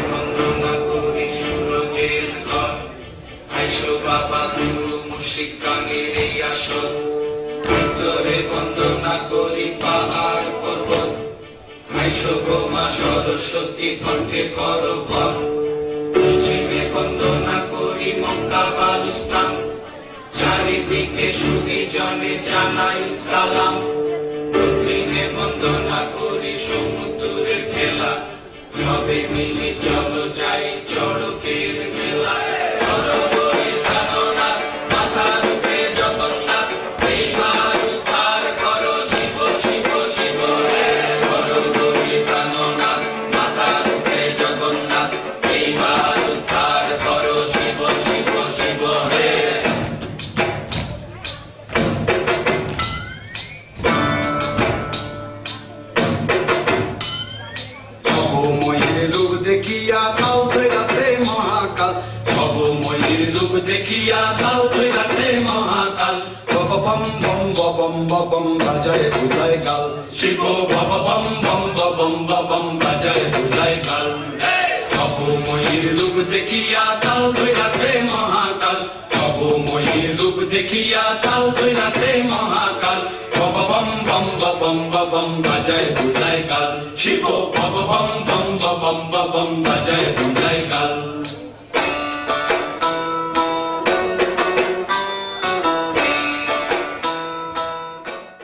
বন্দনা করি সূরজের ঘর, আইসো বাবা গুরু মুর্শিদ গানের এই আসর। উত্তরে বন্দনা করি পাহাড় পর্বত, আইসো গো মা সরস্বতী কণ্ঠে করো ভর। পশ্চিমে বন্দনা করি মক্কা বালুস্তান, চারিদিকে সুধী জনে জানাই সালাম। দক্ষিণে বন্দনা করি সমুদ্রের খেলা, সবে মিলে চলো যাই চড়কের মেলায়। দেখিয়া কাল ধৈরাছে মহাকাল, ভবময়ীর রূপ দেখিয়া কাল ধৈরাছে মহাকাল। বব বম বম বম বম বাজায় বুঝায় গাল, শিব বব বম বম বম বম বাজায় বুঝায় গাল। ভবময়ীর রূপ দেখিয়া কাল ধৈরাছে মহাকাল, ভবময়ীর রূপ দেখিয়া কাল ধৈরাছে মহাকাল। বব বম বম বম বম বাজায় বুঝায় গাল, শিব বব বম বম বম বম বাজায়